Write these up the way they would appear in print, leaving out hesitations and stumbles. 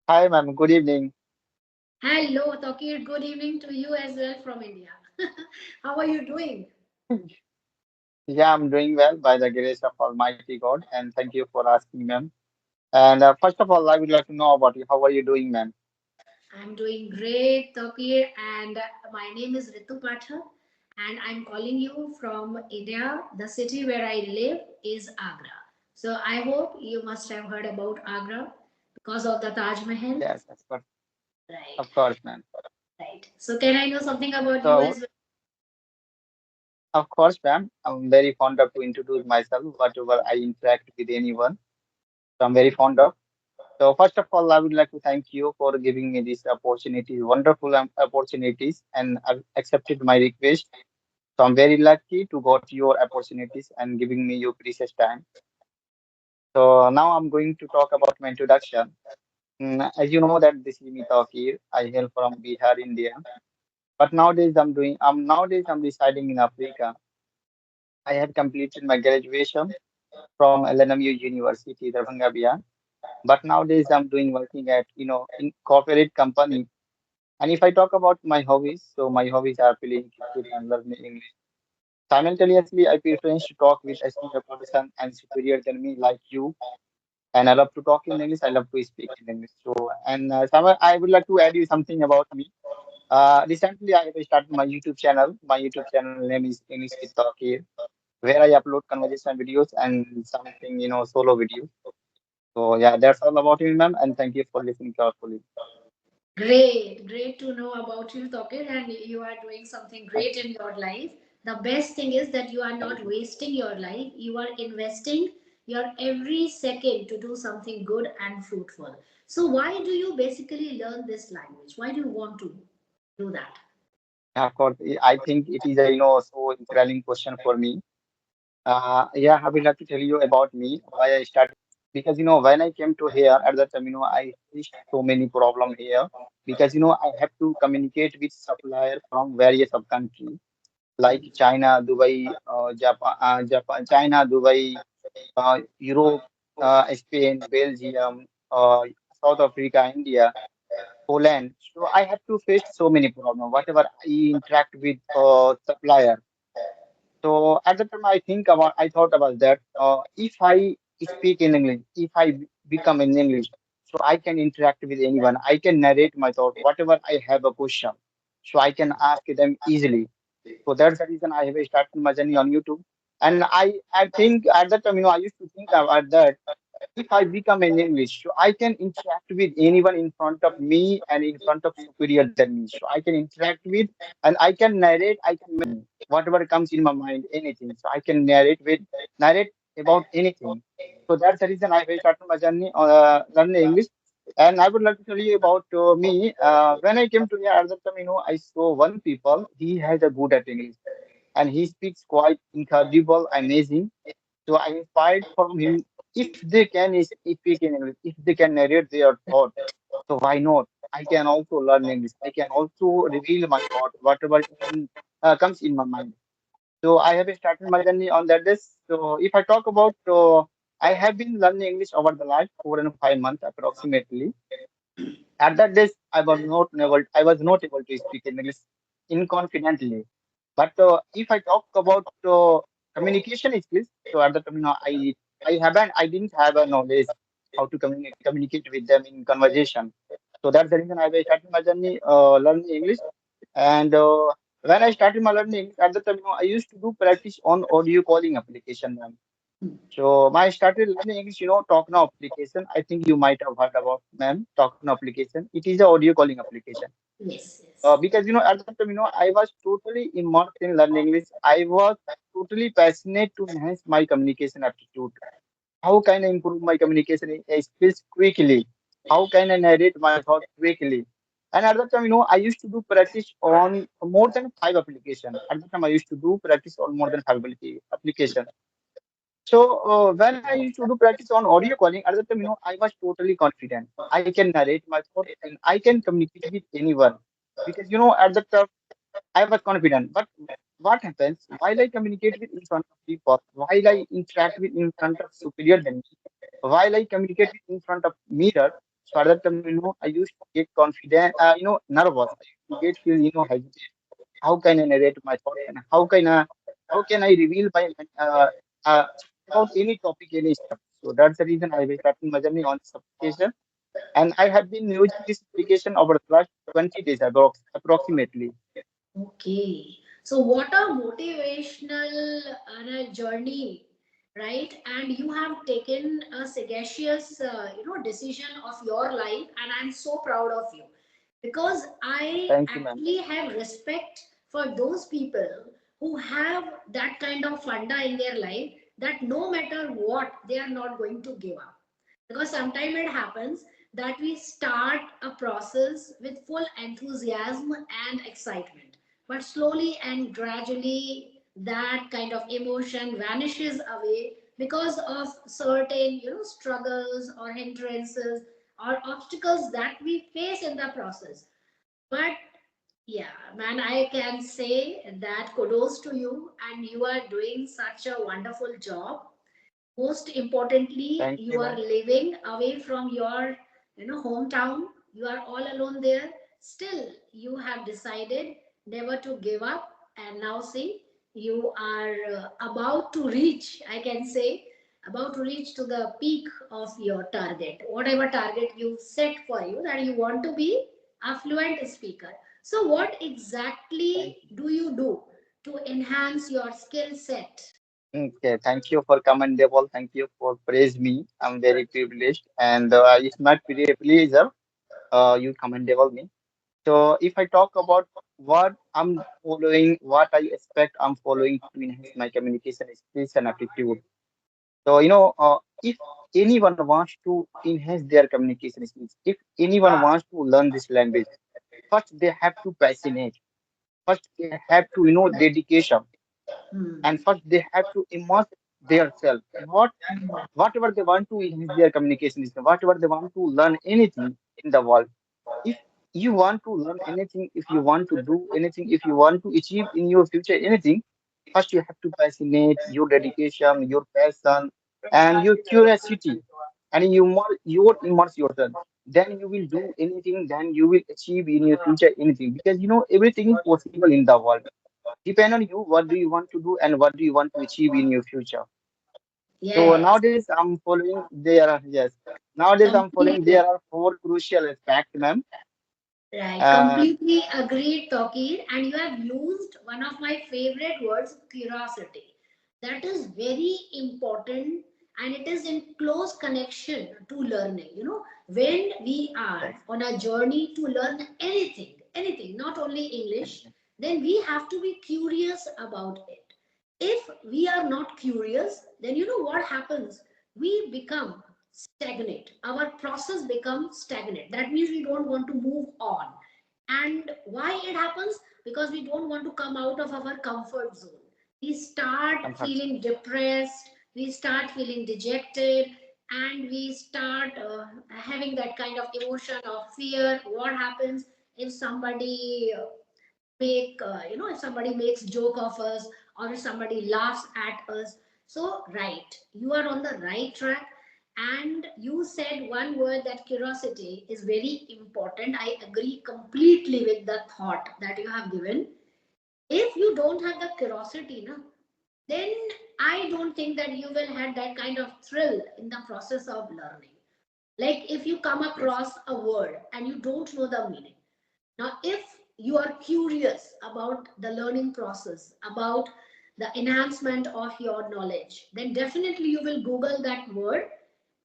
Hi, ma'am. Good evening. Hello, Tokir. Good evening to you as well from India. How are you doing? Yeah, I'm doing well by the grace of Almighty God, and thank you for asking, ma'am. And first of all, I would like to know about you. How are you doing, ma'am? I'm doing great, Tokir, and my name is ritupathak, and I'm calling you from India. The city where I live is Agra. So I hope you must have heard about Agra because of the Taj Mahal. Yes, Right, of course, ma'am. right. So can I know something about you So, as well? of course, ma'am, I'm very fond of to introduce myself, whatever I interact with anyone. So, I'm very fond of. So, first of all, I would like to thank you for giving me this opportunity, wonderful opportunities, and I've accepted my request. So, I'm very lucky to got your opportunities and giving me your precious time. So now I'm going to talk about my introduction. As you know that this is me Tawkir. I hail from Bihar, India. But nowadays I'm residing in Africa. I have completed my graduation from LNMU University, Darbhanga, Bihar. But nowadays I'm doing working at in corporate company. And if I talk about my hobbies, so my hobbies are playing cricket and learning English. Simultaneously, I prefer to talk with a senior person and superior than me like you, and I love to talk in English. I love to speak in English. So, and Samar, I would like to add you something about me. Recently, I have started my YouTube channel. My YouTube channel name is English with Talk here, where I upload conversation videos and something, solo videos. So, yeah, that's all about me, ma'am. And thank you for listening carefully. Great, great to know about you, Tokir, and you are doing something Thank great in your life. The best thing is that you are thank not you. wasting your life, you are investing your every second to do something good and fruitful. So, why do you basically learn this language? Why do you want to do that? Yeah, of course, I think it is a, so enthralling question for me. Yeah, I would like to tell you about me, why I started. Because, when I came to here at that time, I faced so many problem here. Because, I have to communicate with supplier from various of countries like China, Dubai, China, Dubai, Europe, Spain, Belgium, South Africa, India, Poland. So I have to face so many problems. Whatever I interact with supplier. So at the time, I thought about that. If I speak in English, if I become in English, so I can interact with anyone. I can narrate my thought, whatever I have a question, so I can ask them easily. So that's the reason I have started my journey on YouTube. And I think at that time, I used to think about that if I become an English, so I can interact with anyone in front of me and in front of superior than me. So I can interact with and I can narrate, I can whatever comes in my mind, anything. So I can narrate about anything. So that's the reason I have started my journey on learning English. And I would like to tell you about me. When I came to here at that time, I saw one people. He has a good at English, and he speaks quite incredible, amazing. So I inspired from him. If they can speak in English, if they can narrate their thought, so why not? I can also learn English. I can also reveal my thought, whatever comes in my mind. So I have started my journey on that day. So if I talk about, I have been learning English over the last 4 and 5 months approximately. At that days, I was not able to speak English inconfidently. But if I talk about communication skills, so at the time, I didn't have a knowledge how to communicate with them in conversation. So that's the reason I started my journey learning English. And when I started my learning at the time, I used to do practice on audio calling application. So my started learning English, Talk Now application. I think you might have heard about, ma'am, Talk Now application. It is a audio calling application. Yes, yes. Because at that time, I was totally immersed in learning English. I was totally passionate to enhance my communication aptitude. How can I improve my communication skills quickly? How can I narrate my thought quickly? And at that time, I used to do practice on more than five applications. At that time, I used to do practice on more than five applications. So when I used to do practice on audio calling, at the time, I was totally confident. I can narrate my thought and I can communicate with anyone because at the time I was confident. But what happens while I communicate with in front of people, while I interact with in front of superior than me, while I communicate with in front of mirror? So at that time, I used to get confident, nervous. I used to get feel, hesitant. How can I narrate my thoughts and how can I reveal my uh, about any topic, any stuff. So that's the reason I was starting my journey on this application, and I have been using this application over the last 20 days approximately. Okay. So what a motivational journey, right? And you have taken a sagacious, decision of your life, and I'm so proud of you because I Thank you, ma'am. actually have respect for those people who have that kind of funda in their life that no matter what, they are not going to give up. Because sometimes it happens that we start a process with full enthusiasm and excitement, but slowly and gradually that kind of emotion vanishes away because of certain struggles or hindrances or obstacles that we face in the process. But yeah, man, I can say that kudos to you, and you are doing such a wonderful job. Most importantly, Thank you you, are ma'am. living away from your hometown. You are all alone there. Still, you have decided never to give up, and now see, you are about to reach, I can say, about to reach to the peak of your target, whatever target you set for you, that you want to be a fluent speaker. So what exactly Thank you. do you do to enhance your skill set? Okay, thank you for commendable. Thank you for praise me. I'm very privileged, and it's my pleasure. You commendable me. So if I talk about what I'm following, what I expect I'm following to enhance my communication skills and aptitude. So if anyone wants to enhance their communication skills, if anyone wants to learn this language, first they have to passionate. First they have to dedication, Hmm. and first they have to immerse themselves. Whatever they want to enhance their communication skills, whatever they want to learn anything in the world. If you want to learn anything, if you want to do anything, if you want to achieve in your future anything, first you have to passionate your dedication, your passion, and your curiosity, and you immerse yourself. Then you will do anything. Then you will achieve in your future anything, because everything is possible in the world. Depend on you. What do you want to do, and what do you want to achieve in your future? So Yes, nowadays I'm following. There are yes. Nowadays I'm following. completely. There are four crucial aspects, ma'am. Right, Uh, completely agreed, Tokir. And you have used one of my favorite words, curiosity. That is very important, and it is in close connection to learning. When we are yes, on a journey to learn anything, not only English, then we have to be curious about it. If we are not curious, then you know what happens? We become stagnate. Our process becomes stagnant. That means we don't want to move on. And why it happens? Because we don't want to come out of our comfort zone. We start comfort zone. feeling depressed, we start feeling dejected, and we start having that kind of emotion of fear. What happens if somebody if somebody makes joke of us, or if somebody laughs at us? So right, you are on the right track. And you said one word, that curiosity is very important. I agree completely with the thought that you have given. If you don't have the curiosity, na, then I don't think that you will have that kind of thrill in the process of learning. Like if you come Yes, across a word and you don't know the meaning, now, if you are curious about the learning process, about the enhancement of your knowledge, then definitely you will Google that word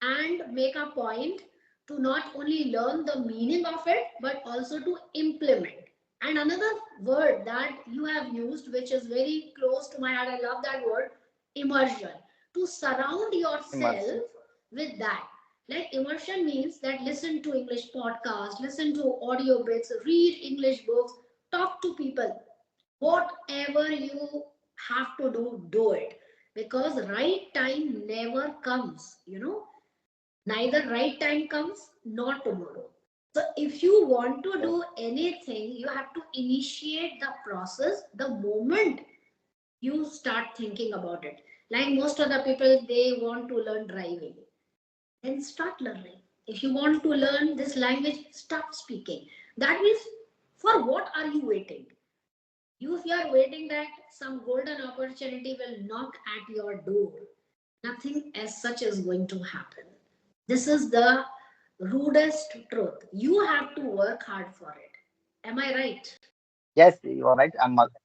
and make a point to not only learn the meaning of it, but also to implement. And another word that you have used, which is very close to my heart, I love that word, immersion. To surround yourself immersion. with that. Like immersion means that listen to English podcasts, listen to audio books, read English books, talk to people. Whatever you have to do, do it. Because right time never comes. Neither right time comes nor tomorrow. So if you want to Yes, do anything, you have to initiate the process the moment you start thinking about it. Like most of the people, they want to learn driving, then start learning. If you want to learn this language, start speaking. That means, for what are you waiting? You, if you are waiting that some golden opportunity will knock at your door, nothing as such is going to happen. This is the rudest truth. You have to work hard for it. Am I right? Yes, you are right.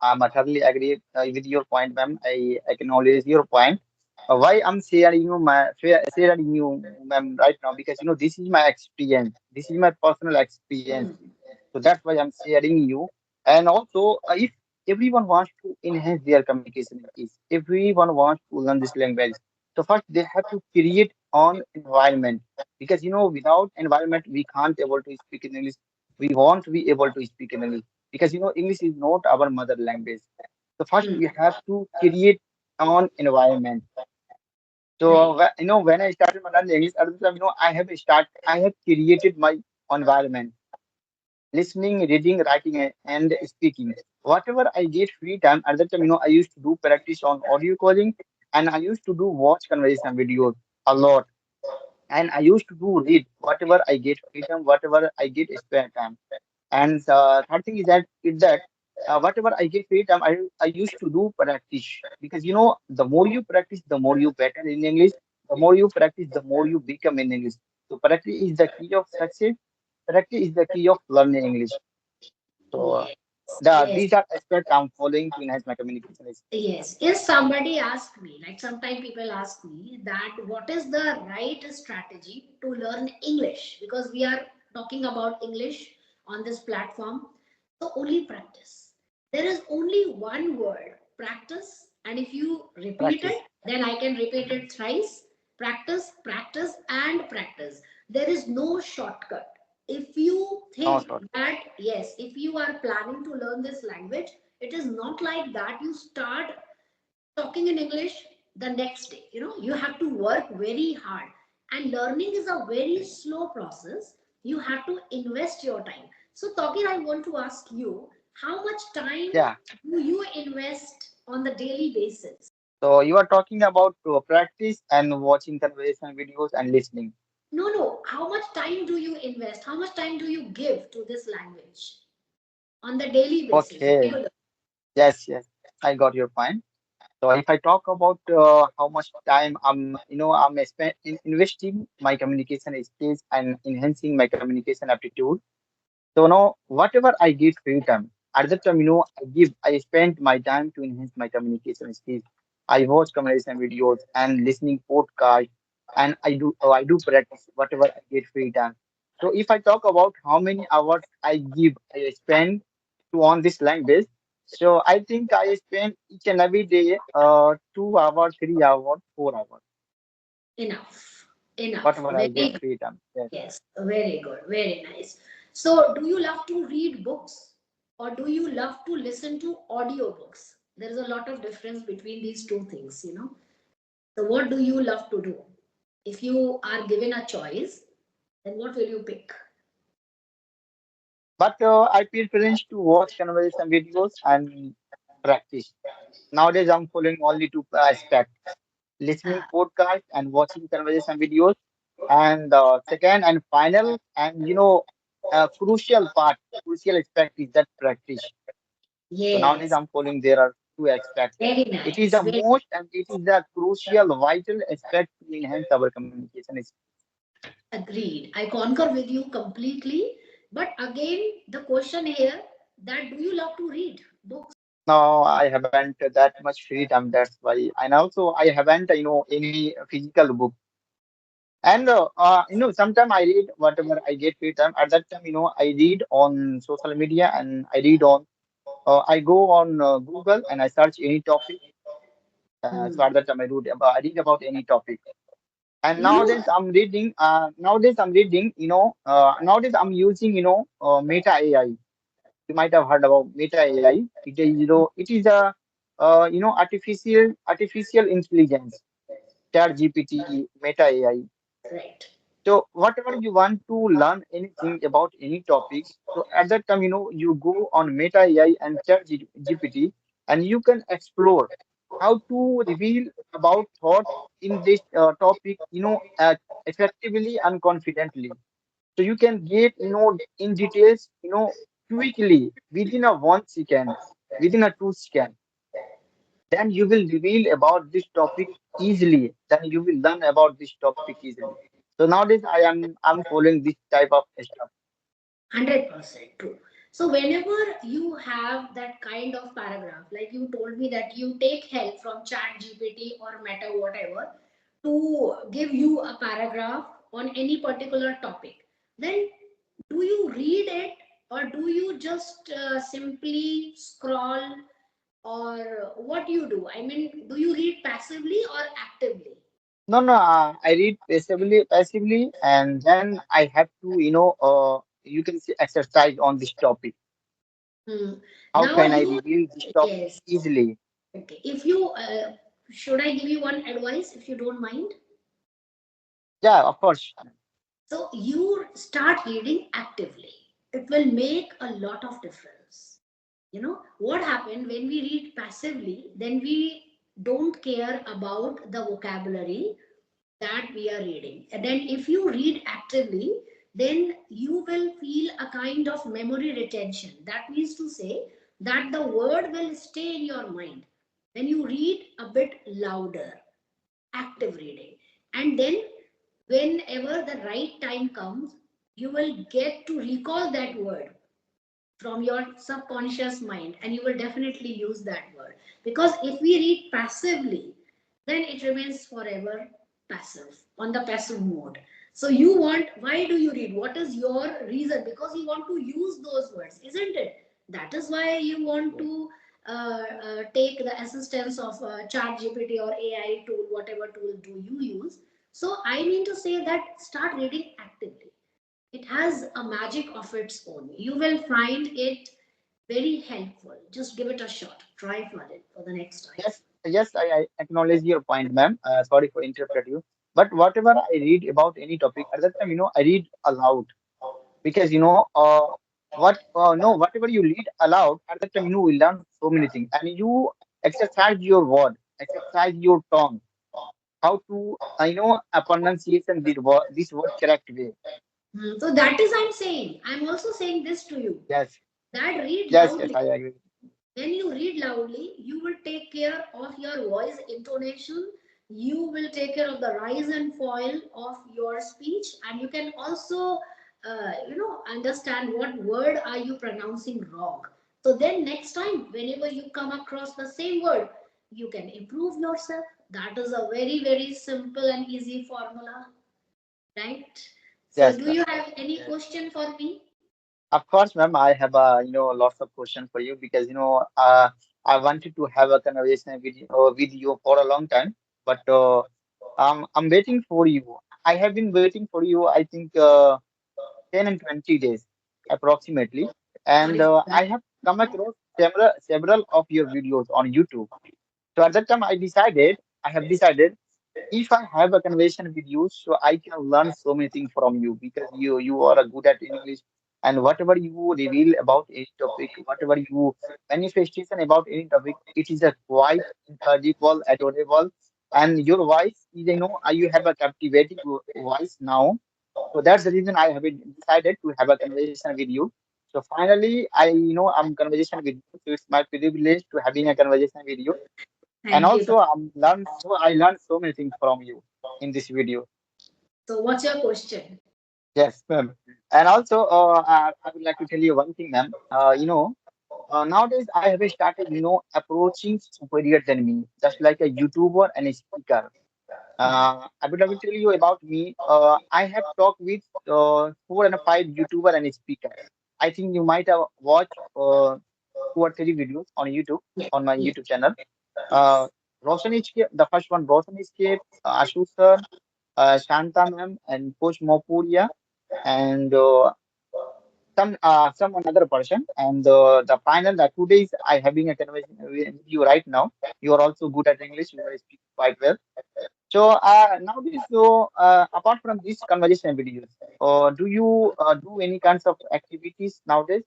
I'm utterly agree with your point, ma'am. I acknowledge your point. Why I'm sharing you, ma'am, right now, because this is my experience. This is my personal experience. Hmm. So that's why I'm sharing you. And also, if everyone wants to enhance their communication skills, everyone wants to learn this language. So first they have to create an environment, because without environment we can't able to speak in English. We won't be able to speak in English, because English is not our mother language. So first Hmm. we have to create an environment. Right. So when I started learning English, at the time, I have created my environment, listening, reading, writing, and speaking. Whatever I get free time at that time, I used to do practice on audio calling, and I used to do watch conversation videos a lot, and I used to do read whatever I get free time, whatever I get spare time. And third thing is that whatever I get free time, I used to do practice, because the more you practice, the more you better in English. The more you practice, the more you become in English. So practice is the key of success. Practice is the key of learning English. So Yes. Yes. these are aspects I'm following to enhance my communication skills. Yes. If somebody asked me, like sometimes people ask me that what is the right strategy to learn English? Because we are talking about English on this platform. So only practice. There is only one word, practice. And if you repeat Practice. it, then I can repeat Mhm. it thrice. Practice, practice, and practice. There is no shortcut. If you No think short. that, yes, if you are planning to learn this language, it is not like that you start talking in English the next day. You have to work very hard. And learning is a very slow process. You have to invest your time. So, Tokir, I want to ask you, how much time Yeah. do you invest on the daily basis? So you are talking about practice and watching conversation videos and listening. No, no. How much time do you invest? How much time do you give to this language on the daily basis, Okay. regular? Yes, yes. I got your point. So if I talk about how much time investing my communication skills and enhancing my communication aptitude. So now, whatever I get free time, at that time, I spend my time to enhance my communication skills. I watch conversation videos and listening podcast, and I do practice whatever I get free time. So if I talk about how many hours I spend to on this language, so I think I spend each and every day 2 hours, 3 hours, 4 hours, Enough. Enough. whatever I Very get good. free time. Yes. Yes, very good, very nice. So, do you love to read books or do you love to listen to audiobooks? There is a lot of difference between these two things. So, what do you love to do? If you are given a choice, then what will you pick? But I prefer to watch conversation videos and practice. Nowadays, I'm following only two aspects: listening Ah, podcast and watching conversation videos. And second and final, and crucial aspect is that practice. So nowadays, yes, I'm following there are two aspects. very It is nice. the Very most and it is the crucial, vital aspect to enhance our communication. agreed. I concur with you completely. But again, the question here that do you love to read books? No, I haven't that much free time. That's why, and also I haven't any physical book. And sometimes I read whatever I get free time. At that time, I read on social media and I read on. I go on Google and I search any topic. So Hmm. at that time, I read about any topic. And You, nowadays I'm reading. Nowadays I'm reading. Nowadays I'm using Meta AI. You might have heard about Meta AI. It is it is a artificial intelligence. Chat GPT, Meta AI. right. So whatever you want to learn anything about any topic, so at that time, you go on Meta AI and Chat GPT, and you can explore. how to reveal about thought in this topic, effectively and confidently. So you can get, in details, quickly within a 1 second, within a 2 second. Then you will reveal about this topic easily. Then you will learn about this topic easily. So nowadays I'm following this type of stuff. 100% true. So whenever you have that kind of paragraph, like you told me that you take help from chat gpt or meta whatever to give you a paragraph on any particular topic, then do you read it or do you just simply scroll, or what do you do? I mean, do you read passively or actively? No, no, I read passively, and then I have to, you can say exercise on this topic. Hmm. How Now can I you, reveal this topic yes. easily? Okay. If you should I give you one advice if you don't mind? Yeah, of course. So you start reading actively. It will make a lot of difference. You know what happened when we read passively, then we don't care about the vocabulary that we are reading. And then if you read actively, then you will feel a kind of memory retention. That means to say that the word will stay in your mind. Then you read a bit louder, active reading. And then whenever the right time comes, you will get to recall that word from your subconscious mind and you will definitely use that word. Because if we read passively, then it remains forever passive, on the passive mode. So you want, why do you read? What is your reason? Because you want to use those words, isn't it? That is why you want to take the assistance of chat gpt or ai tool, whatever tool do you use. So I mean to say that start reading actively. It has a magic of its own. You will find it very helpful. Just give it a shot. Try for it for the next time. Yes, yes, I acknowledge your point, ma'am. Sorry for interrupt you. But whatever I read about any topic, at that time, I read aloud because whatever you read aloud at that time, you will learn so many things, and you exercise your word, exercise your tongue, how to pronunciation this word correct way. So that is I'm saying. I'm also saying this to you. Yes, That read yes, loudly. I agree. When you read loudly, you will take care of your voice intonation. You will take care of the rise and fall of your speech, and you can also, understand what word are you pronouncing wrong. So then next time, whenever you come across the same word, you can improve yourself. That is a very very simple and easy formula, right? So, Yes, do ma'am. you have any question for me? Of course, ma'am. I have lots of questions for you because I wanted to have a conversation with you for a long time, but I'm waiting for you. I have been waiting for you. I think 10 and 20 days approximately, and Sorry for I that. have come across several of your videos on YouTube. So at that time, I have decided if I have a conversation with you, so I can learn so many things from you because you are a good at English, and whatever you reveal about any topic, whatever you manifestation about any topic, it is a quite intelligible, adorable, and your voice is you have a captivating voice now. So that's the reason I have decided to have a conversation with you. So finally, I'm conversation with you. So it's my privilege to having a conversation with you, and Thank you. also I learned so many things from you in this video. So, what's your question? Yes, ma'am. And also, I would like to tell you one thing, ma'am. Nowadays I have started, approaching superior than me, just like a YouTuber and a speaker. I would like to tell you about me. I have talked with 4 and 5 YouTuber and a speaker. I think you might have watched 2 or 3 videos on YouTube, Yes, on my yes, YouTube channel. Uh, yes. Roshan Escape, the first one, Roshan Escape, Ashu sir, Shanta ma'am, and Coach Mopuria, and some another person. And the final 2 days, I having a conversation with you right now. You are also good at English. You are speaking quite well. So nowadays, apart from these conversation videos, do you do any kinds of activities nowadays?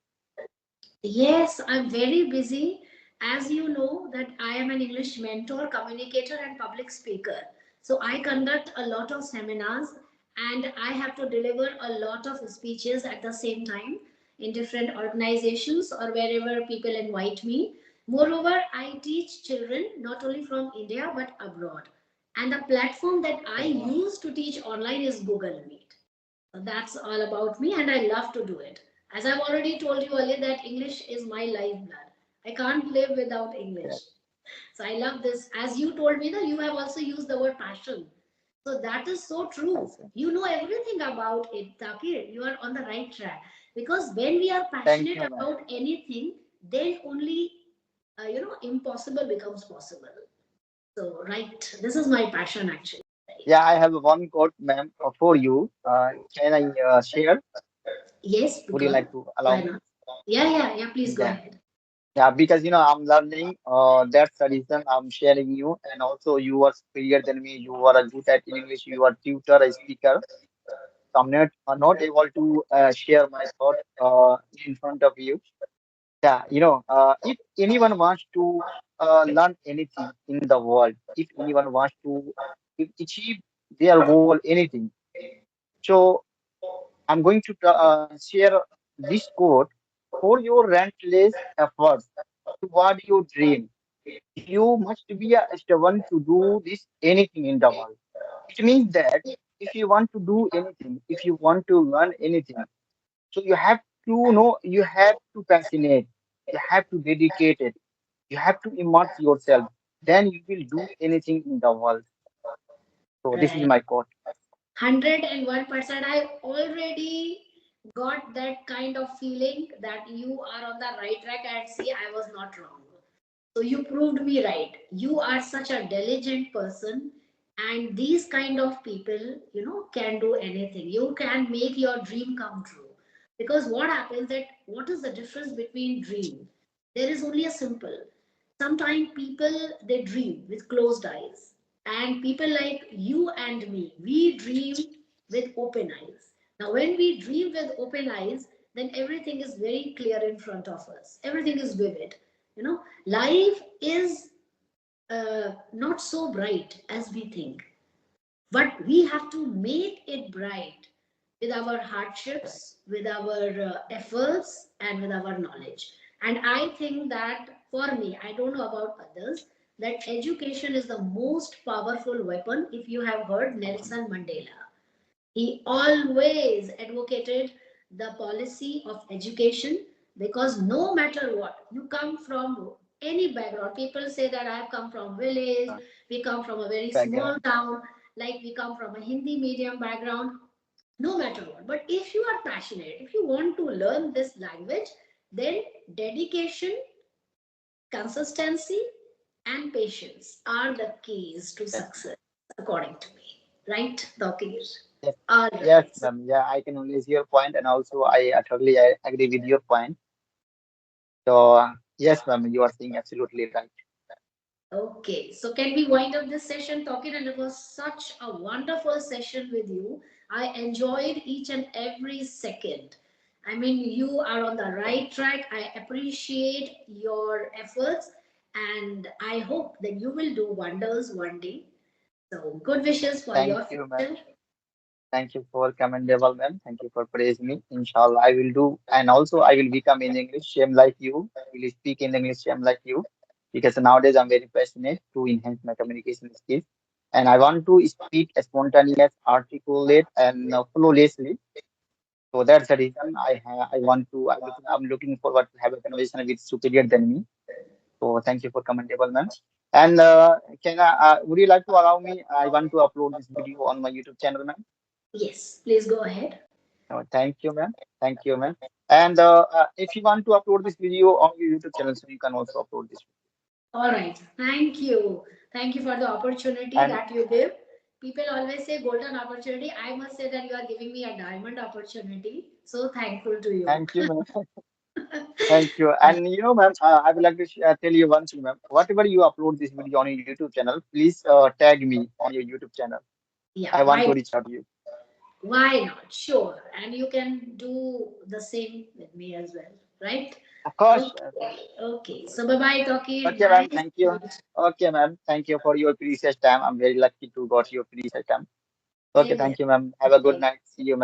Yes, I'm very busy As you know that I am an English mentor, communicator and public speaker. So I conduct a lot of seminars and I have to deliver a lot of speeches at the same time in different organizations or wherever people invite me. Moreover, I teach children not only from India but abroad. And the platform that I Oh, use to teach online is Google Meet. So that's all about me, and I love to do it. As I've already told you earlier, that English is my lifeblood. I can't live without English. yes, So I love this. As you told me that you have also used the word passion. So that is so true. passion. You know everything about it, Takir. You are on the right track. Because when we are Thank passionate you, ma'am. about anything, then only impossible becomes possible. So right, this is my passion actually. Yeah, I have one quote, ma'am, for you. Can I share? Yes, Would you because like to allow why me? not? Yeah, yeah, yeah. Please go Yeah. ahead. Yeah, because I'm learning. That's the reason I'm sharing you. And also, you are superior than me. You are a good at English. You are tutor, a speaker. So I'm not able to share my thought in front of you. Yeah, if anyone wants to learn anything in the world, if anyone wants to achieve their goal, anything. So I'm going to share this quote for your relentless efforts toward your dream. You must be a stubborn to do this anything in the world. It means that if you want to do anything, if you want to learn anything, so you have to know, you have to passionate, you have to dedicate it, you have to immerse yourself. Then you will do anything in the world. So this is Right. my quote. 101%. I already got that kind of feeling that you are on the right track and see, I was not wrong. So you proved me right. You are such a diligent person, and these kind of people, can do anything. You can make your dream come true. Because what happens that what is the difference between dream? There is only a simple. Sometimes people they dream with closed eyes, and people like you and me, we dream with open eyes. Now, when we dream with open eyes, then everything is very clear in front of us. Everything is vivid. Life is not so bright as we think, but we have to make it bright with our hardships, with our efforts, and with our knowledge. And I think that for me, I don't know about others, that education is the most powerful weapon. If you have heard Nelson Mandela, he always advocated the policy of education, because no matter what, you come from any background. People say that I have come from village, we come from a very small Background. town, like we come from a Hindi medium background, no matter what. But if you are passionate, if you want to learn this language, then dedication, consistency, and patience are the keys to Yes, success, according to me. Right, Dokir? yes, All yes, right. So ma'am. Yeah, I can only see your point, and also I totally agree with your point. So yes, ma'am, you are saying absolutely right. okay, so can we wind up this session talking? And it was such a wonderful session with you. I enjoyed each and every second. I mean, you are on the right track. I appreciate your efforts, and I hope that you will do wonders one day. So, good wishes for Thank your you, ma'am. future. Thank you for commendable, ma'am. Thank you for praising me. Inshallah, I will do, and also I will become in English, same like you. I will speak in English, same like you, because nowadays I'm very passionate to enhance my communication skills, and I want to speak spontaneous, articulate, and flawlessly. So that's the reason I want to. I'm looking forward to have a conversation with superior than me. So thank you for commendable, ma'am. And would you like to allow me? I want to upload this video on my YouTube channel, ma'am. Yes, please go ahead. Thank you, ma'am. Thank you, ma'am. And if you want to upload this video on your YouTube channel, so you can also upload this. All right. Thank you. Thank you for the opportunity And that you give. People always say golden opportunity. I must say that you are giving me a diamond opportunity. So thankful to you. thank you, ma'am. Thank you. And ma'am, I would like to tell you one thing, ma'am. Whatever you upload this video on your YouTube channel, please tag me on your YouTube channel. Yeah, I want to reach out to you. why not? Sure. And you can do the same with me as well. right? Of course. Okay, okay. So bye bye, Tokir. Okay, ma'am. Nice. Thank you. Okay, ma'am. Thank you for your precious time. I'm very lucky to got your precious time. Okay, Same here. thank you, ma'am. Have a good night. See you, ma'am.